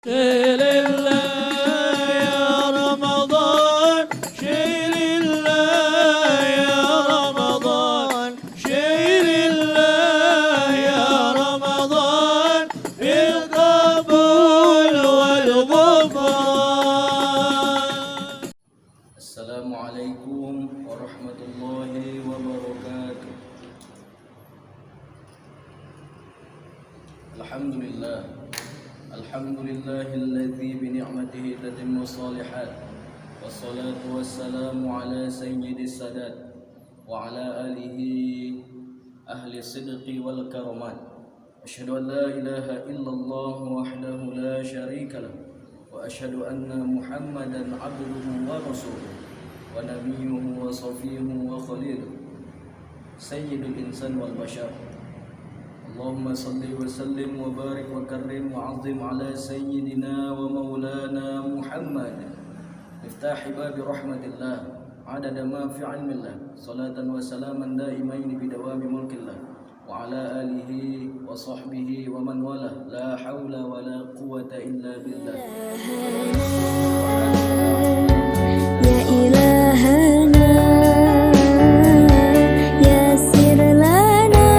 شيل الله يا رمضان شيل الله يا رمضان شيل الله يا رمضان بالقبول والغفران. السلام عليكم ورحمة الله وبركاته. الحمد لله الذي بنعمته تتم الصالحات، والصلاة والسلام على سيد السادات وعلى آله أهل الصدق والكرامات. أشهد أن لا إله إلا الله وحده لا شريك له، وأشهد أن محمدا عبده ورسوله ونبيه وصفيه وخليله سيد الإنسان والبشر. اللهم صل وسلم وبارك وكرم وعظم على سيدنا ومولانا محمد مفتاح باب رحمة الله عدد ما في علم الله، صلاة وسلاما دائمين بدوام ملك الله وعلى آله وصحبه ومن والاه، لا حول ولا قوة إلا بالله. يا إلهنا يسر لنا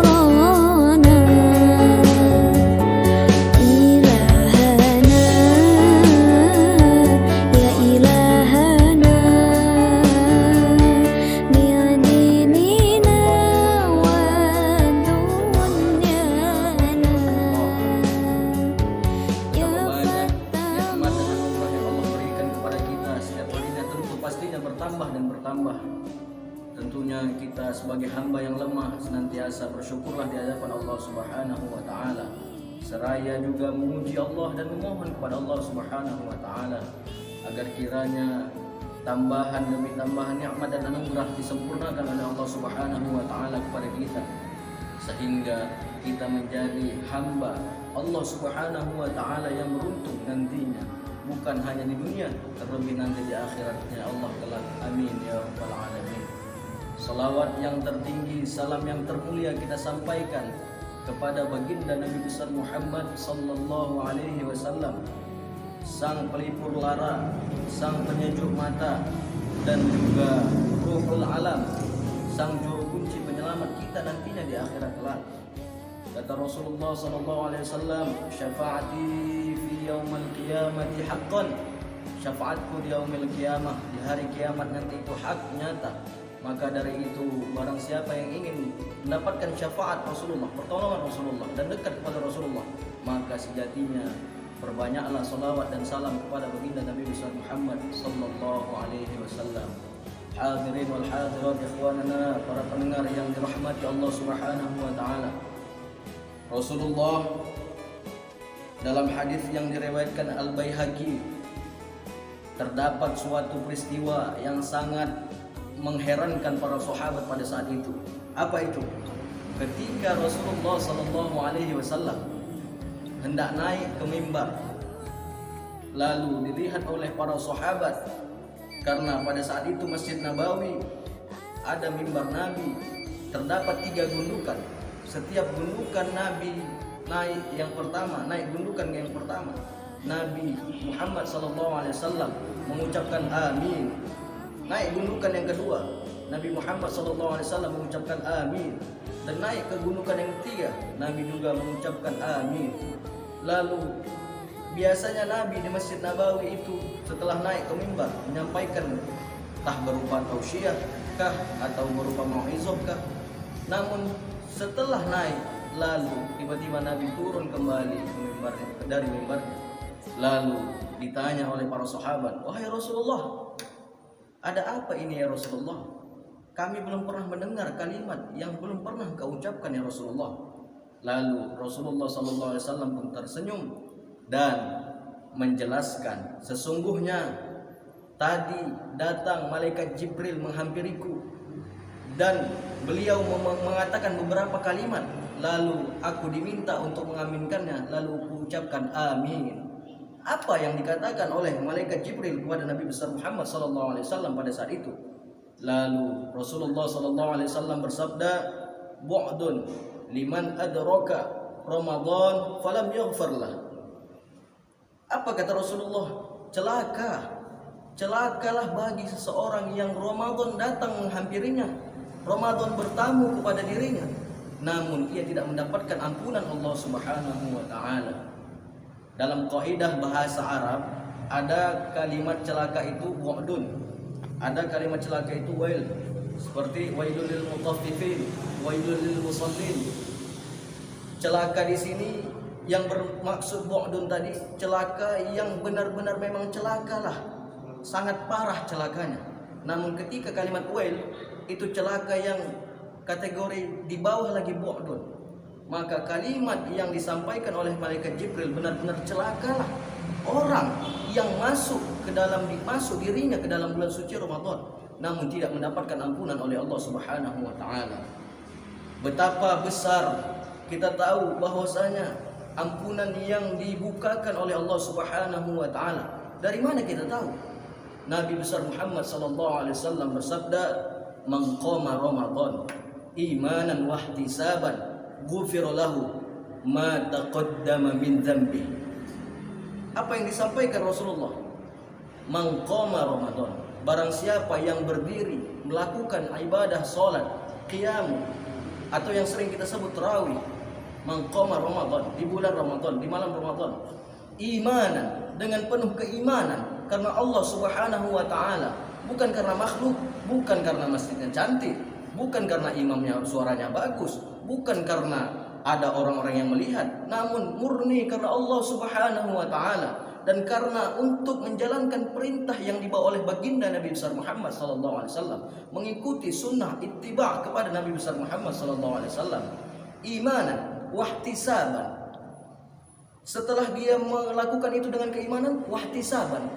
أمورنا، إلهنا يا إلهنا من ديننا ودنيانا يا Nikmat dan anugerah yang Allah berikan kepada kita setiap harinya tentu pastinya bertambah dan bertambah. Tentunya kita sebagai hamba yang lemah senantiasa bersyukurlah di hadapan Allah Subhanahu wa taala. Seraya juga memuji Allah dan memohon kepada Allah Subhanahu wa taala agar kiranya tambahan demi tambahan nikmat dan anugerah disempurnakan oleh Allah Subhanahu wa taala kepada kita, sehingga kita menjadi hamba Allah Subhanahu wa taala yang beruntung nantinya, bukan hanya di dunia, terlebih nanti di akhiratnya Allah kelak. Amin ya rabbal alamin. Salawat yang tertinggi, salam yang termulia kita sampaikan kepada baginda Nabi besar Muhammad sallallahu alaihi wasallam, sang pelipur lara, sang penyejuk mata, dan juga ruhul alam, sang juru kunci penyelamat kita nantinya di akhirat kelak. Kata Rasulullah sallallahu alaihi wasallam, syafaati fi yaumil qiyamati haqqan. Syafaatku di yaumil qiyamah, di hari kiamat nanti itu hak nyata. Maka dari itu barang siapa yang ingin mendapatkan syafaat Rasulullah, pertolongan Rasulullah dan dekat kepada Rasulullah, maka sejatinya perbanyaklah salawat dan salam kepada baginda Nabi besar Muhammad sallallahu alaihi wasallam. Hadirin wal hadirat ikhwanana, para pendengar yang dirahmati Allah Subhanahu wa taala. Rasulullah dalam hadis yang diriwayatkan Al-Baihaqi, terdapat suatu peristiwa yang sangat mengherankan para sahabat pada saat itu. Apa itu? Ketika Rasulullah sallallahu alaihi wasallam hendak naik ke mimbar, lalu dilihat oleh para sahabat, karena pada saat itu Masjid Nabawi ada mimbar Nabi, terdapat 3 gundukan. Setiap gundukan Nabi naik yang pertama, naik gundukan yang pertama, Nabi Muhammad SAW mengucapkan amin. Naik gundukan yang kedua, Nabi Muhammad SAW mengucapkan amin. Dan naik ke gundukan yang ketiga, Nabi juga mengucapkan amin. Lalu biasanya Nabi di Masjid Nabawi itu setelah naik ke mimbar menyampaikan entah berupa tausiah kah atau berupa mau'izah kah. Namun setelah naik, lalu tiba-tiba Nabi turun kembali ke mimbarnya, dari mimbarnya. Lalu ditanya oleh para sahabat, wahai Rasulullah, ada apa ini ya Rasulullah? Kami belum pernah mendengar kalimat yang belum pernah kau ucapkan ya Rasulullah. Lalu Rasulullah SAW pun tersenyum dan menjelaskan, sesungguhnya tadi datang malaikat Jibril menghampiriku dan beliau mengatakan beberapa kalimat, lalu aku diminta untuk mengaminkannya, lalu aku ucapkan amin. Apa yang dikatakan oleh malaikat Jibril kepada Nabi besar Muhammad SAW pada saat itu? Lalu Rasulullah SAW bersabda, bu'dun liman adraka Ramadan falam yaghfar lah. Apa kata Rasulullah? Celakalah bagi seseorang yang Ramadan datang menghampirinya, Ramadan bertamu kepada dirinya, namun ia tidak mendapatkan ampunan Allah Subhanahu wa taala. Dalam kaidah bahasa Arab ada kalimat celaka itu bu'dun, ada kalimat celaka itu wail, seperti wailul lil mutaffifin, wailul lil musallin. Celaka di sini yang bermaksud bu'dun tadi, celaka yang benar-benar memang celakalah, sangat parah celakanya. Namun ketika kalimat wail itu celaka yang kategori di bawah lagi bu'dun, maka kalimat yang disampaikan oleh malaikat Jibril benar-benar celakalah orang yang masuk dirinya ke dalam bulan suci Ramadan namun tidak mendapatkan ampunan oleh Allah Subhanahu wa taala. Betapa besar kita tahu bahwasanya ampunan yang dibukakan oleh Allah Subhanahu wa taala. Dari mana kita tahu? Nabi besar Muhammad sallallahu alaihi wasallam bersabda, "Man qama Ramadan imanan wa ihtisaban ghufira lahu ma taqaddama min dzambi." Apa yang disampaikan Rasulullah? Man qama Ramadan, barang siapa yang berdiri melakukan ibadah salat qiyam atau yang sering kita sebut tarawih, man qama Ramadan, di bulan Ramadan, di malam Ramadan, imanan, dengan penuh keimanan karena Allah Subhanahu wa taala, bukan karena makhluk, bukan karena masjidnya cantik, bukan karena imamnya suaranya bagus, bukan karena ada orang-orang yang melihat, namun murni karena Allah Subhanahu wa taala dan karena untuk menjalankan perintah yang dibawa oleh baginda Nabi besar Muhammad sallallahu alaihi wasallam, mengikuti sunnah ittiba' kepada Nabi besar Muhammad sallallahu alaihi wasallam, imanan wahtisaban. Setelah dia melakukan itu dengan keimanan, wahtisaban,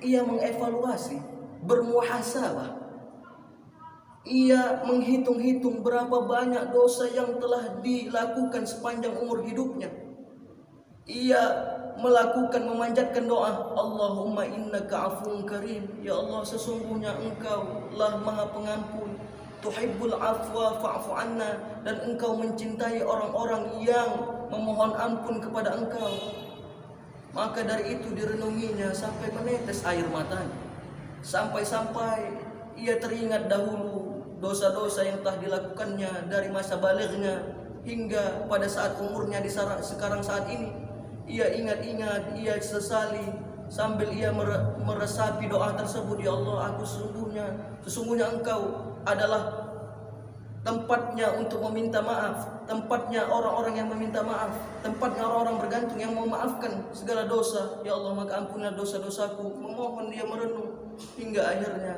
ia mengevaluasi, bermuhasabah. Ia menghitung-hitung berapa banyak dosa yang telah dilakukan sepanjang umur hidupnya. Ia melakukan, memanjatkan doa, Allahumma innaka afuun karim, ya Allah sesungguhnya engkau lah maha pengampun, tuhibbul afwa fa'fu anna, dan engkau mencintai orang-orang yang memohon ampun kepada engkau. Maka dari itu direnunginya sampai menetes air matanya, sampai-sampai ia teringat dahulu dosa-dosa yang telah dilakukannya dari masa balighnya hingga pada saat umurnya sekarang saat ini. Ia ingat-ingat, ia sesali sambil ia meresapi doa tersebut, ya Allah, aku sesungguhnya engkau adalah tempatnya untuk meminta maaf, tempatnya orang-orang yang meminta maaf, tempatnya orang-orang bergantung yang memaafkan segala dosa. Ya Allah, maka ampunilah dosa-dosaku. Memohon dia merenung hingga akhirnya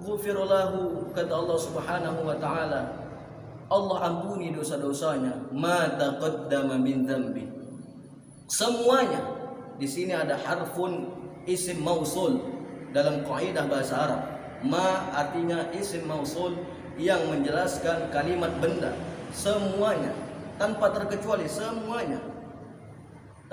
ghufira lahu, kata Allah Subhanahu wa taala, Allah ampuni dosa-dosanya, ma taqaddama min dzambi. Semuanya di sini ada harfun isim mausul dalam kaidah bahasa Arab. Ma artinya isim mausul yang menjelaskan kalimat benda, semuanya tanpa terkecuali, semuanya.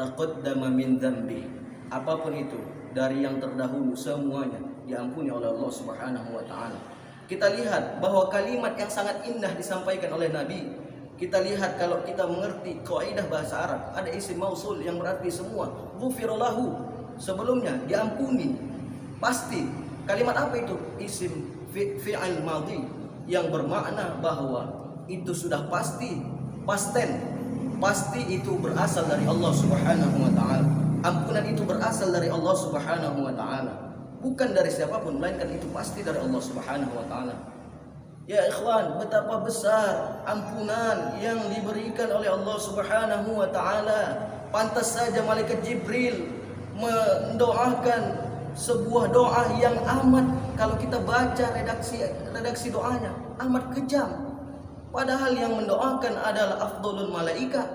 Taqaddama min dzambi, apapun itu dari yang terdahulu, semuanya diampuni oleh Allah Subhanahu wa taala. Kita lihat bahwa kalimat yang sangat indah disampaikan oleh Nabi. Kita lihat kalau kita mengerti kaidah bahasa Arab, ada isim mausul yang berarti semua. Ghufira lahu, sebelumnya diampuni. Pasti. Kalimat apa itu? Isim fi'il madhi yang bermakna bahwa itu sudah pasti, past tense. Pasti itu berasal dari Allah Subhanahu wa taala. Ampunan itu berasal dari Allah Subhanahu wa taala, bukan dari siapapun, melainkan itu pasti dari Allah Subhanahu wa taala. Ya ikhwan, betapa besar ampunan yang diberikan oleh Allah Subhanahu wa taala. Pantas saja malaikat Jibril mendoakan sebuah doa yang amat, kalau kita baca redaksi doanya, amat kejam. Padahal yang mendoakan adalah afdolul malaikat,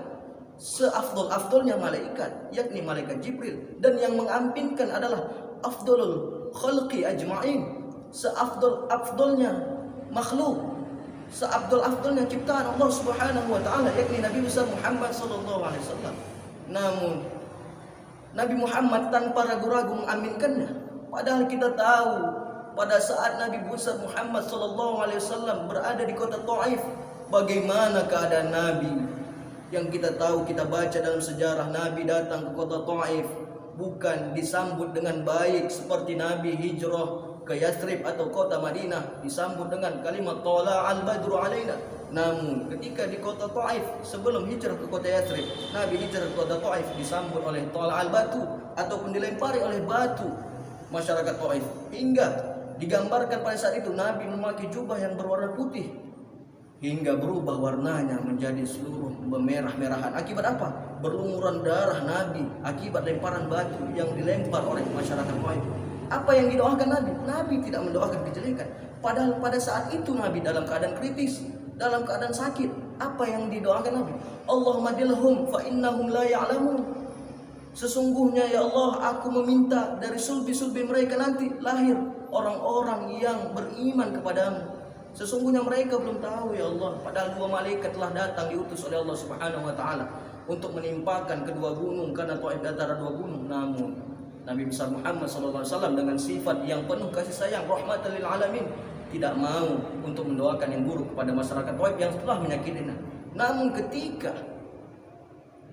seafdol-afdolnya malaikat, yakni malaikat Jibril, dan yang mengampinkan adalah afdolul khalqi ajma'in, seafdol-afdolnya makhluk, seafdol-afdolnya ciptaan Allah Subhanahu wa taala, yakni Nabi besar Muhammad sallallahu alaihi wasallam. Namun Nabi Muhammad tanpa ragu-ragu mengaminkannya. Padahal kita tahu pada saat Nabi besar Muhammad sallallahu alaihi wasallam berada di kota Taif, bagaimana keadaan Nabi Yang kita tahu, kita baca dalam sejarah, Nabi datang ke kota Taif bukan disambut dengan baik seperti Nabi hijrah ke Yathrib atau kota Madinah disambut dengan kalimat tala'al badru alaina. Namun ketika di kota Taif, sebelum hijrah ke kota Yathrib, Nabi hijrah ke kota Taif disambut oleh tala'al batu ataupun dilempari oleh batu masyarakat Taif, hingga digambarkan pada saat itu Nabi memakai jubah yang berwarna putih hingga berubah warnanya menjadi seluruh merah-merahan. Akibat apa? Berlumuran darah Nabi akibat lemparan batu yang dilempar oleh masyarakat Taif. Apa yang didoakan Nabi? Nabi tidak mendoakan kejelekan. Padahal pada saat itu Nabi dalam keadaan kritis, dalam keadaan sakit. Apa yang didoakan Nabi? Allahumma dilhum fa innahum la ya'lamun. Sesungguhnya ya Allah, aku meminta dari sulbi-sulbi mereka nanti lahir orang-orang yang beriman kepadamu. Sesungguhnya mereka belum tahu ya Allah, padahal 2 malaikat telah datang diutus oleh Allah Subhanahu wa taala untuk menimpakan kedua gunung, karena Taif antara 2 gunung. Namun Nabi besar Muhammad SAW dengan sifat yang penuh kasih sayang, rahmatan lil alamin, tidak mau untuk mendoakan yang buruk kepada masyarakat Taif yang telah menyakitinya. Namun ketika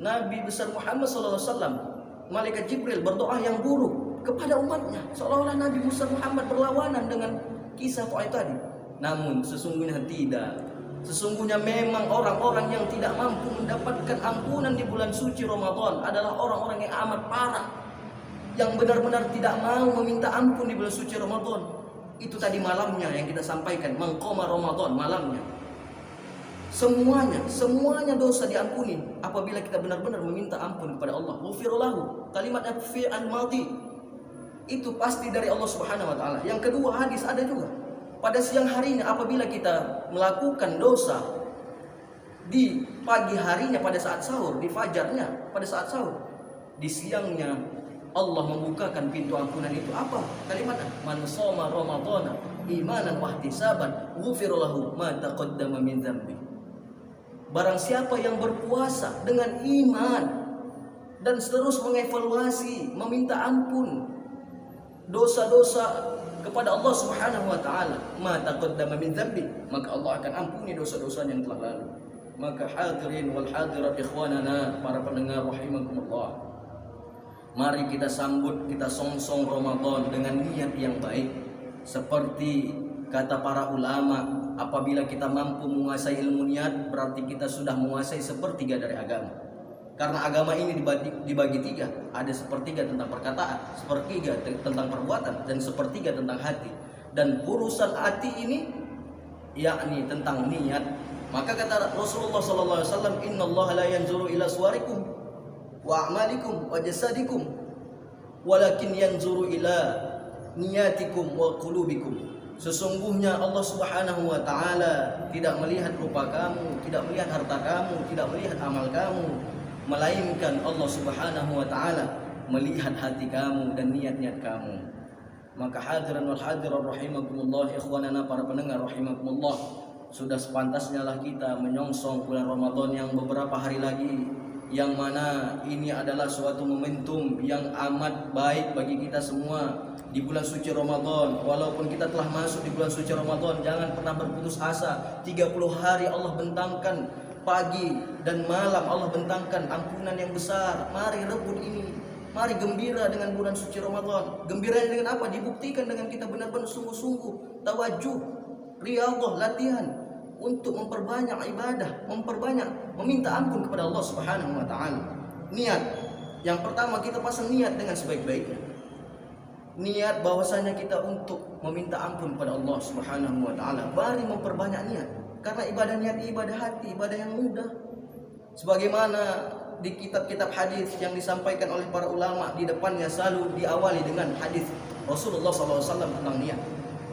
Nabi besar Muhammad SAW, malaikat Jibril berdoa yang buruk kepada umatnya, seolah-olah Nabi besar Muhammad berlawanan dengan kisah Taif tadi. Namun sesungguhnya tidak. Sesungguhnya memang orang-orang yang tidak mampu mendapatkan ampunan di bulan suci Ramadan adalah orang-orang yang amat parah, yang benar-benar tidak mau meminta ampun di bulan suci Ramadan. Itu tadi malamnya yang kita sampaikan, mengqoma Ramadan malamnya. Semuanya dosa diampuni apabila kita benar-benar meminta ampun kepada Allah. Ghufirallahu, kalimatnya fi'al madhi. Itu pasti dari Allah Subhanahu wa taala. Yang kedua, hadis ada juga. Pada siang harinya apabila kita melakukan dosa, di pagi harinya pada saat sahur, di fajarnya pada saat sahur, di siangnya Allah membukakan pintu ampunan itu. Apa kalimatnya? Man shoma ramadhana imanan wa ihtisaban ghufira lahu ma taqaddama min dzambi. Barang siapa yang berpuasa dengan iman dan terus mengevaluasi, meminta ampun dosa-dosa kepada Allah Subhanahu wa taala, ma taqaddama min dzambi, maka Allah akan ampuni dosa-dosa yang telah lalu. Maka hadirin wal hadirat ikhwanana, para pendengar rahimakumullah, mari kita sambut, kita songsong Ramadan dengan niat yang baik. Seperti kata para ulama, apabila kita mampu menguasai ilmu niat, berarti kita sudah menguasai sepertiga dari agama. Karena agama ini dibagi 3. Ada sepertiga tentang perkataan, sepertiga tentang perbuatan, dan sepertiga tentang hati. Dan urusan hati ini yakni tentang niat. Maka kata Rasulullah SAW, innallaha la yanzuru ila suwarikum wa a'malikum wa jasadikum, walakin yanzuru ila niyatikum wa qulubikum. Sesungguhnya Allah Subhanahu wa taala tidak melihat rupa kamu, tidak melihat harta kamu, tidak melihat amal kamu, melainkan Allah Subhanahu wa taala melihat hati kamu dan niat-niat kamu. Maka hadirin wal hadirat rahimakumullah, ikhwanana para pendengar rahimakumullah, sudah sepantasnya lah kita menyongsong bulan Ramadan yang beberapa hari lagi, yang mana ini adalah suatu momentum yang amat baik bagi kita semua di bulan suci Ramadan. Walaupun kita telah masuk di bulan suci Ramadan, jangan pernah berputus asa. 30 hari Allah bentangkan, pagi dan malam Allah bentangkan ampunan yang besar. Mari rebut ini, mari gembira dengan bulan suci Ramadan. Gembiranya dengan apa? Dibuktikan dengan kita benar-benar sungguh-sungguh tawajuh, riyadhah, latihan untuk memperbanyak ibadah, memperbanyak meminta ampun kepada Allah Subhanahu wa taala. Niat yang pertama, kita pasang niat dengan sebaik-baiknya. Niat bahwasanya kita untuk meminta ampun kepada Allah Subhanahu wa taala. Mari memperbanyak niat. Karena ibadah niat ibadah hati, ibadah yang mudah. Sebagaimana di kitab-kitab hadis yang disampaikan oleh para ulama, di depannya selalu diawali dengan hadis Rasulullah SAW tentang niat.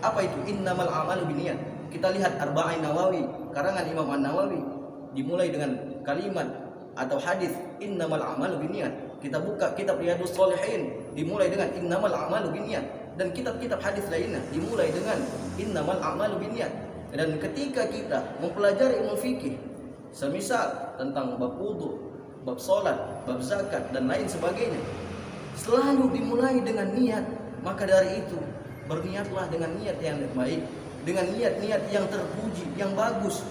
Apa itu? Innamal a'malu binniyat. Kita lihat Arba'in Nawawi, karangan Imam An-Nawawi, dimulai dengan kalimat atau hadis innamal a'malu binniyat. Kita buka kitab Riyadhus Shalihin, dimulai dengan innamal a'malu binniyat. Dan kitab-kitab hadis lainnya dimulai dengan innamal a'malu binniyat. Dan ketika kita mempelajari ilmu fikih, semisal tentang bab wudu, bab salat, bab zakat dan lain sebagainya, selalu dimulai dengan niat. Maka dari itu, berniatlah dengan niat yang baik, dengan niat-niat yang terpuji, yang bagus.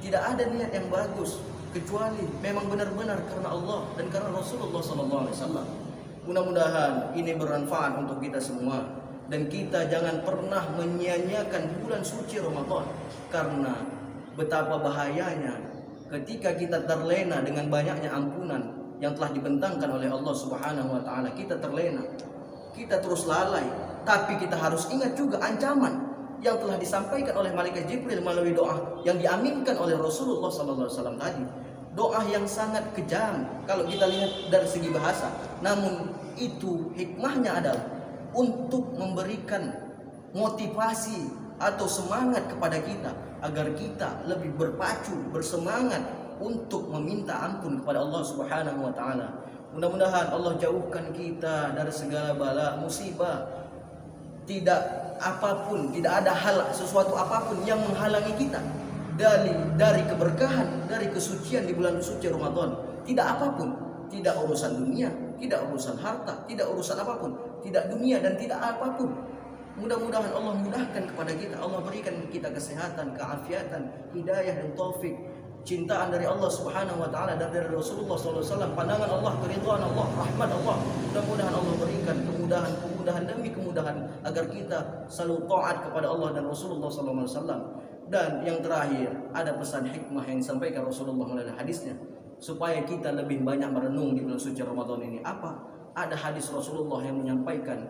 Tidak ada niat yang bagus kecuali memang benar-benar karena Allah dan karena Rasulullah SAW. Mudah-mudahan ini bermanfaat untuk kita semua, dan kita jangan pernah menyia-nyiakan bulan suci Ramadan, karena betapa bahayanya ketika kita terlena dengan banyaknya ampunan yang telah dibentangkan oleh Allah Subhanahu wa taala. Kita terlena, kita terus lalai, tapi kita harus ingat juga ancaman yang telah disampaikan oleh malaikat Jibril melalui doa yang diaminkan oleh Rasulullah SAW tadi. Doa yang sangat kejam kalau kita lihat dari segi bahasa, namun itu hikmahnya adalah untuk memberikan motivasi atau semangat kepada kita agar kita lebih berpacu, bersemangat untuk meminta ampun kepada Allah Subhanahu wa taala. Mudah-mudahan Allah jauhkan kita dari segala bala musibah. Tidak apapun, tidak ada hal sesuatu apapun yang menghalangi kita dari keberkahan, dari kesucian di bulan suci Ramadan. Tidak apapun, tidak urusan dunia, tidak urusan harta, tidak urusan apapun, tidak dunia dan tidak apapun. Mudah-mudahan Allah mudahkan kepada kita, Allah berikan kita kesehatan, keafiatan, hidayah dan taufik, cintaan dari Allah Subhanahu wa taala dan dari Rasulullah SAW, pandangan Allah, keridhaan Allah, rahmat Allah. Mudah-mudahan Allah berikan kemudahan demi kemudahan agar kita selalu taat kepada Allah dan Rasulullah SAW. Dan yang terakhir, ada pesan hikmah yang disampaikan Rasulullah melalui hadisnya supaya kita lebih banyak merenung di bulan suci Ramadan ini. Apa? Ada hadis Rasulullah yang menyampaikan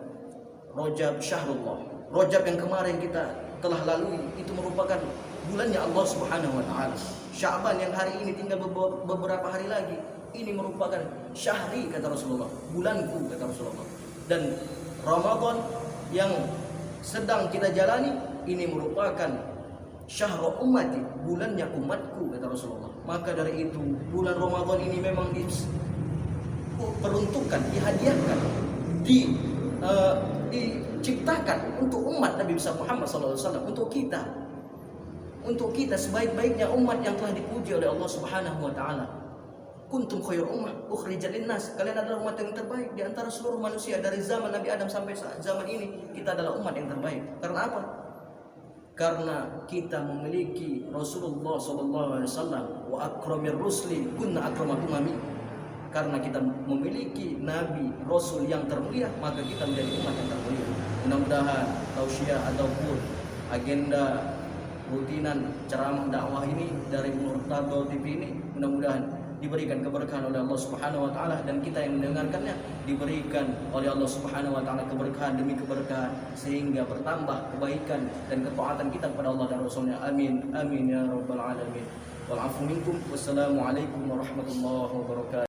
Rajab syahrullah. Rajab yang kemarin kita telah lalui itu merupakan bulannya Allah Subhanahu wa taala. Sya'ban yang hari ini tinggal beberapa hari lagi, ini merupakan syahri kata Rasulullah, bulanku kata Rasulullah. Dan Ramadan yang sedang kita jalani ini merupakan syahrul ummati, bulannya umatku kata Rasulullah. Maka dari itu bulan Ramadan ini memang diperuntukkan, dihadiahkan, diciptakan untuk umat Nabi Muhammad SAW, untuk kita sebaik-baiknya umat yang telah dipuji oleh Allah Subhanahu wa taala. Kuntum khairu ummah ukhrijat linnas, kalian adalah umat yang terbaik di antara seluruh manusia. Dari zaman Nabi Adam sampai zaman ini kita adalah umat yang terbaik. Karena apa? Karena kita memiliki Rasulullah SAW, wa akramir rusli kunna akramakum amin. Karena kita memiliki Nabi Rasul yang termulia, maka kita menjadi umat yang termulia. Mudah-mudahan tausiah ataupun agenda rutinan ceramah dakwah ini dari Murtado TV ini mudah-mudahan diberikan keberkahan oleh Allah Subhanahu wa taala, dan kita yang mendengarkannya diberikan oleh Allah Subhanahu wa taala keberkahan demi keberkahan sehingga bertambah kebaikan dan ketaatan kita kepada Allah dan Rasulnya. Amin amin ya rabbal alamin. Wal afu minkum. Wassalamualaikum warahmatullahi wabarakatuh.